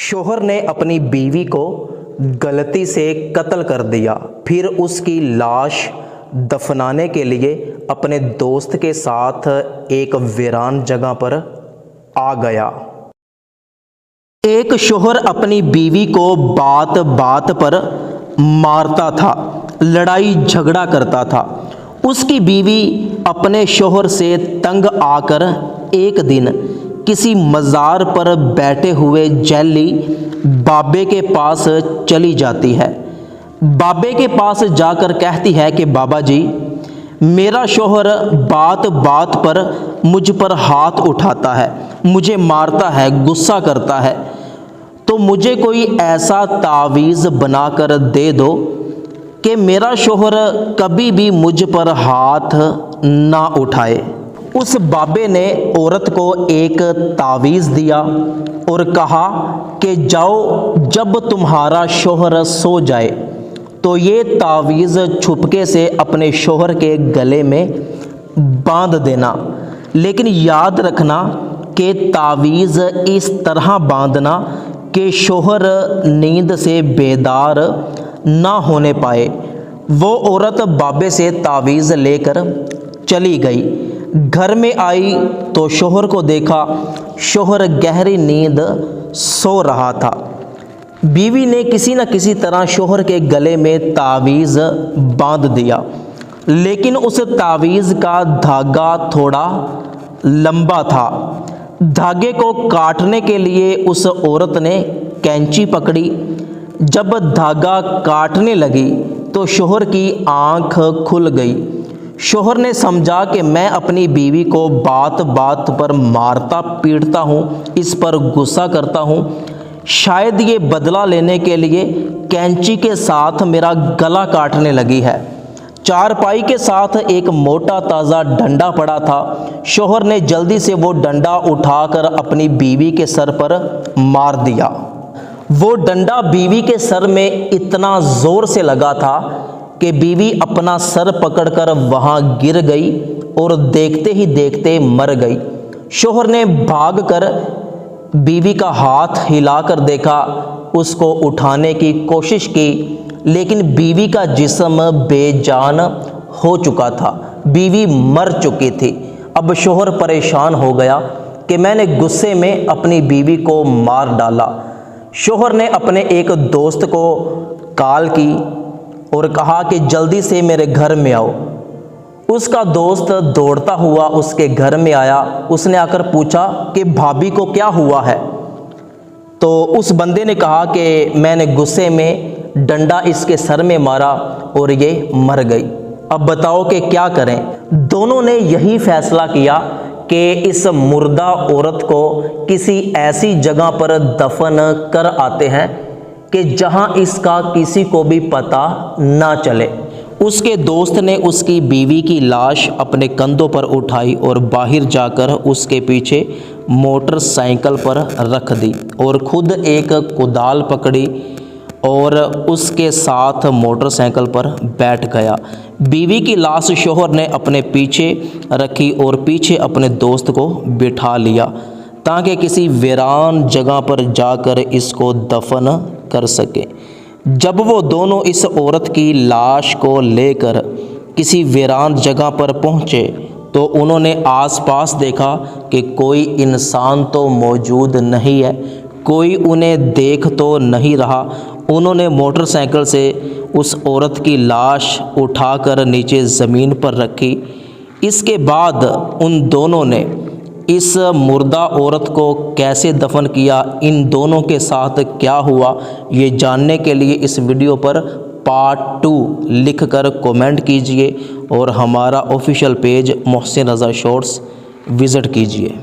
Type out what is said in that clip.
शोहर ने अपनी बीवी को गलती से कत्ल कर दिया, फिर उसकी लाश दफनाने के लिए अपने दोस्त के साथ एक वीरान जगह पर आ गया। एक शोहर अपनी बीवी को बात बात पर मारता था, लड़ाई झगड़ा करता था। उसकी बीवी अपने शोहर से तंग आकर एक दिन किसी मज़ार पर बैठे हुए जैली बाबे के पास चली जाती है। बाबे के पास जाकर कहती है कि बाबा जी, मेरा शोहर बात बात पर मुझ पर हाथ उठाता है, मुझे मारता है, गुस्सा करता है, तो मुझे कोई ऐसा तावीज़ बनाकर दे दो कि मेरा शोहर कभी भी मुझ पर हाथ ना उठाए। उस बाबे ने औरत को एक तावीज़ दिया और कहा कि जाओ, जब तुम्हारा शोहर सो जाए तो ये तावीज़ छुपके से अपने शोहर के गले में बांध देना, लेकिन याद रखना कि तावीज़ इस तरह बांधना कि शोहर नींद से बेदार ना होने पाए। वो औरत बाबे से तावीज़ लेकर चली गई। घर में आई तो शोहर को देखा, शोहर गहरी नींद सो रहा था। बीवी ने किसी न किसी तरह शोहर के गले में तावीज़ बांध दिया, लेकिन उस तावीज़ का धागा थोड़ा लंबा था। धागे को काटने के लिए उस औरत ने कैंची पकड़ी। जब धागा काटने लगी तो शोहर की आंख खुल गई। शोहर ने समझा कि मैं अपनी बीवी को बात बात पर मारता पीटता हूँ, इस पर गुस्सा करता हूँ, शायद ये बदला लेने के लिए कैंची के साथ मेरा गला काटने लगी है। चारपाई के साथ एक मोटा ताज़ा डंडा पड़ा था। शोहर ने जल्दी से वो डंडा उठाकर अपनी बीवी के सर पर मार दिया। वो डंडा बीवी के सर में इतना ज़ोर से लगा था कि बीवी अपना सर पकड़कर वहाँ गिर गई और देखते ही देखते मर गई। शोहर ने भागकर बीवी का हाथ हिलाकर देखा, उसको उठाने की कोशिश की, लेकिन बीवी का जिस्म बेजान हो चुका था, बीवी मर चुकी थी। अब शोहर परेशान हो गया कि मैंने गुस्से में अपनी बीवी को मार डाला। शोहर ने अपने एक दोस्त को कॉल की और कहा कि जल्दी से मेरे घर में आओ। उसका दोस्त दौड़ता हुआ उसके घर में आया। उसने आकर पूछा कि भाभी को क्या हुआ है, तो उस बंदे ने कहा कि मैंने गुस्से में डंडा इसके सर में मारा और ये मर गई। अब बताओ कि क्या करें। दोनों ने यही फैसला किया कि इस मुर्दा औरत को किसी ऐसी जगह पर दफन कर आते हैं कि जहां इसका किसी को भी पता ना चले। उसके दोस्त ने उसकी बीवी की लाश अपने कंधों पर उठाई और बाहर जाकर उसके पीछे मोटरसाइकिल पर रख दी और खुद एक कुदाल पकड़ी और उसके साथ मोटरसाइकिल पर बैठ गया। बीवी की लाश शोहर ने अपने पीछे रखी और पीछे अपने दोस्त को बिठा लिया ताकि किसी वीरान जगह पर जाकर इसको दफन कर सके। जब वो दोनों इस औरत की लाश को लेकर किसी वीरान जगह पर पहुँचे तो उन्होंने आसपास देखा कि कोई इंसान तो मौजूद नहीं है, कोई उन्हें देख तो नहीं रहा। उन्होंने मोटरसाइकिल से उस औरत की लाश उठाकर नीचे ज़मीन पर रखी। इसके बाद उन दोनों ने इस मुर्दा औरत को कैसे दफन किया, इन दोनों के साथ क्या हुआ, ये जानने के लिए इस वीडियो पर पार्ट 2 लिखकर कमेंट कीजिए और हमारा ऑफिशियल पेज मोहसिन रज़ा शॉर्ट्स विज़िट कीजिए।